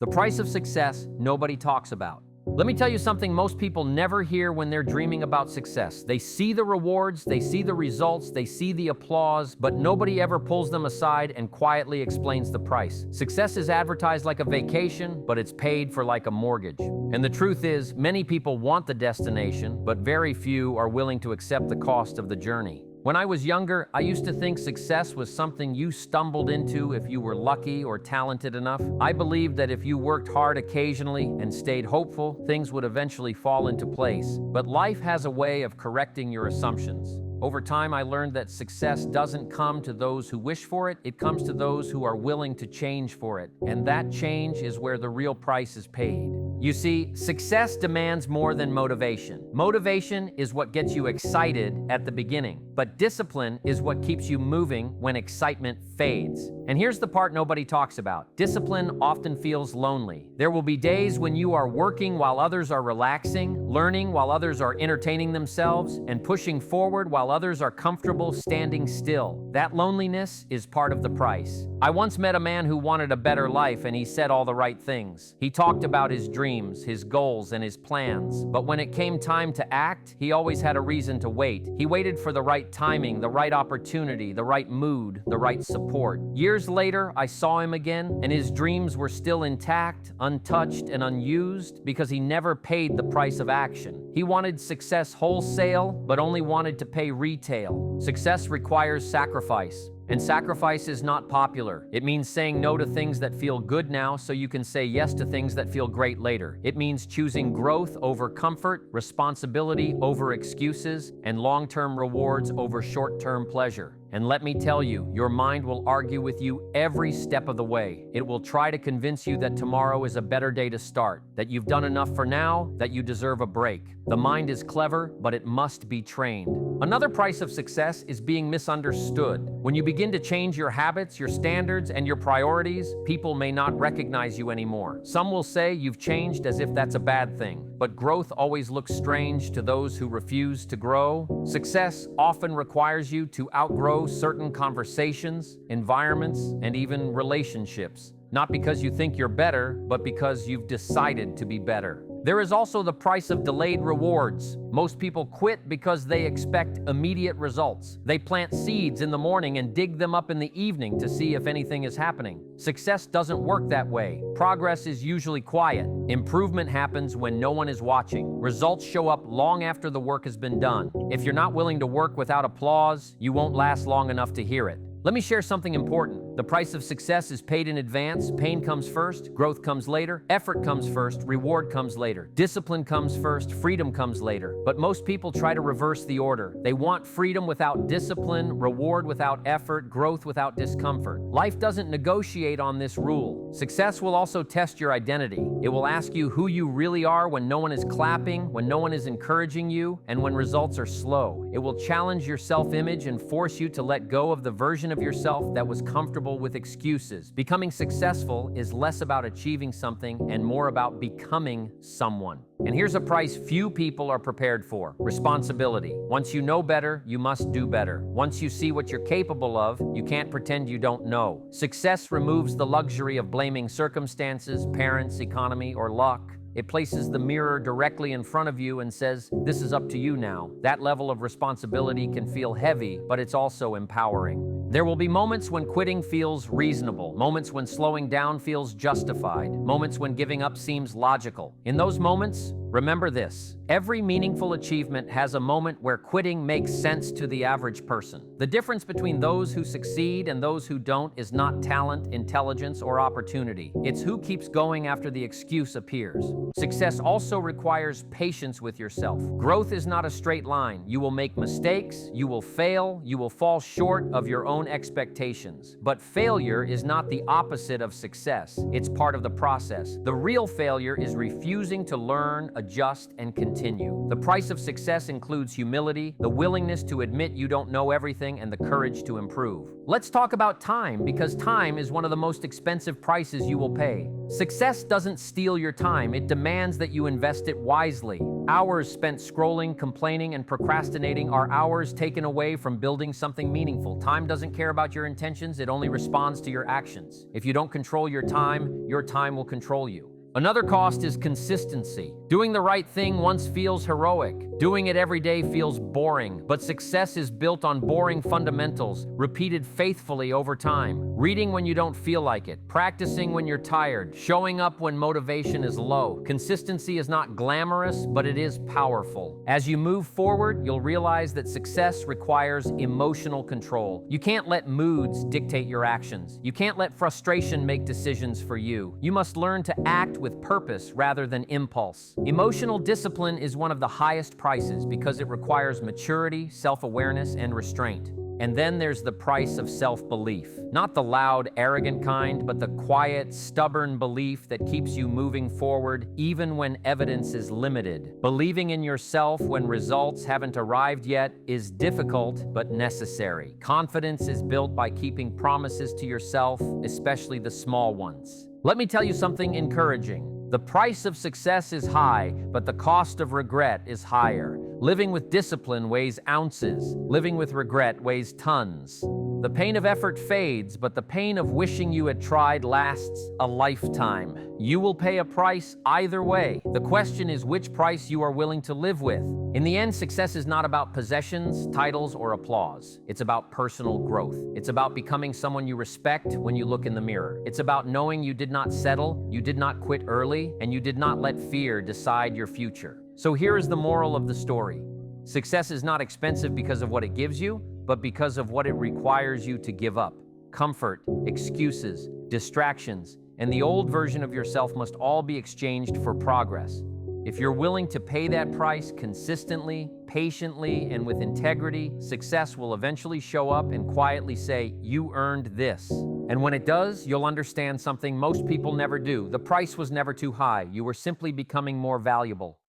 The price of success nobody talks about. Let me tell you something most people never hear when they're dreaming about success. They see the rewards, they see the results, they see the applause, but nobody ever pulls them aside and quietly explains the price. Success is advertised like a vacation, but it's paid for like a mortgage. And the truth is, many people want the destination, but very few are willing to accept the cost of the journey. When I was younger, I used to think success was something you stumbled into if you were lucky or talented enough. I believed that if you worked hard occasionally and stayed hopeful, things would eventually fall into place. But life has a way of correcting your assumptions. Over time, I learned that success doesn't come to those who wish for it, it comes to those who are willing to change for it. And that change is where the real price is paid. You see, success demands more than motivation. Motivation is what gets you excited at the beginning, but discipline is what keeps you moving when excitement fades. And here's the part nobody talks about. Discipline often feels lonely. There will be days when you are working while others are relaxing, learning while others are entertaining themselves, and pushing forward while others are comfortable standing still. That loneliness is part of the price. I once met a man who wanted a better life, and he said all the right things. He talked about his dreams, his goals, and his plans. But when it came time to act, he always had a reason to wait. He waited for the right timing, the right opportunity, the right mood, the right support. Years later, I saw him again, and his dreams were still intact, untouched, and unused because he never paid the price of action. He wanted success wholesale, but only wanted to pay retail. Success requires sacrifice. And sacrifice is not popular. It means saying no to things that feel good now so you can say yes to things that feel great later. It means choosing growth over comfort, responsibility over excuses, and long-term rewards over short-term pleasure. And let me tell you, your mind will argue with you every step of the way. It will try to convince you that tomorrow is a better day to start, that you've done enough for now, that you deserve a break. The mind is clever, but it must be trained. Another price of success is being misunderstood. When you begin to change your habits, your standards, and your priorities, people may not recognize you anymore. Some will say you've changed as if that's a bad thing. But growth always looks strange to those who refuse to grow. Success often requires you to outgrow certain conversations, environments, and even relationships. Not because you think you're better, but because you've decided to be better. There is also the price of delayed rewards. Most people quit because they expect immediate results. They plant seeds in the morning and dig them up in the evening to see if anything is happening. Success doesn't work that way. Progress is usually quiet. Improvement happens when no one is watching. Results show up long after the work has been done. If you're not willing to work without applause, you won't last long enough to hear it. Let me share something important. The price of success is paid in advance. Pain comes first, growth comes later, effort comes first, reward comes later. Discipline comes first, freedom comes later. But most people try to reverse the order. They want freedom without discipline, reward without effort, growth without discomfort. Life doesn't negotiate on this rule. Success will also test your identity. It will ask you who you really are when no one is clapping, when no one is encouraging you, and when results are slow. It will challenge your self-image and force you to let go of the version of yourself that was comfortable with excuses. Becoming successful is less about achieving something and more about becoming someone. And here's a price few people are prepared for: responsibility. Once you know better, you must do better. Once you see what you're capable of, you can't pretend you don't know. Success removes the luxury of blaming circumstances, parents, economy, or luck. It places the mirror directly in front of you and says, this is up to you now. That level of responsibility can feel heavy, but it's also empowering. There will be moments when quitting feels reasonable, moments when slowing down feels justified, moments when giving up seems logical. In those moments, remember this: every meaningful achievement has a moment where quitting makes sense to the average person. The difference between those who succeed and those who don't is not talent, intelligence, or opportunity. It's who keeps going after the excuse appears. Success also requires patience with yourself. Growth is not a straight line. You will make mistakes, you will fail, you will fall short of your own expectations. But failure is not the opposite of success. It's part of the process. The real failure is refusing to learn, adjust, and continue. The price of success includes humility, the willingness to admit you don't know everything, and the courage to improve. Let's talk about time, because time is one of the most expensive prices you will pay. Success doesn't steal your time, it demands that you invest it wisely. Hours spent scrolling, complaining, and procrastinating are hours taken away from building something meaningful. Time doesn't care about your intentions, it only responds to your actions. If you don't control your time will control you. Another cost is consistency. Doing the right thing once feels heroic. Doing it every day feels boring, but success is built on boring fundamentals, repeated faithfully over time. Reading when you don't feel like it, practicing when you're tired, showing up when motivation is low. Consistency is not glamorous, but it is powerful. As you move forward, you'll realize that success requires emotional control. You can't let moods dictate your actions. You can't let frustration make decisions for you. You must learn to act with purpose rather than impulse. Emotional discipline is one of the highest prices because it requires maturity, self-awareness, and restraint. And then there's the price of self-belief. Not the loud, arrogant kind, but the quiet, stubborn belief that keeps you moving forward even when evidence is limited. Believing in yourself when results haven't arrived yet is difficult but necessary. Confidence is built by keeping promises to yourself, especially the small ones. Let me tell you something encouraging. The price of success is high, but the cost of regret is higher. Living with discipline weighs ounces. Living with regret weighs tons. The pain of effort fades, but the pain of wishing you had tried lasts a lifetime. You will pay a price either way. The question is which price you are willing to live with. In the end, success is not about possessions, titles, or applause. It's about personal growth. It's about becoming someone you respect when you look in the mirror. It's about knowing you did not settle, you did not quit early, and you did not let fear decide your future. So here is the moral of the story. Success is not expensive because of what it gives you, but because of what it requires you to give up. Comfort, excuses, distractions, and the old version of yourself must all be exchanged for progress. If you're willing to pay that price consistently, patiently, and with integrity, success will eventually show up and quietly say, "You earned this." And when it does, you'll understand something most people never do. The price was never too high. You were simply becoming more valuable.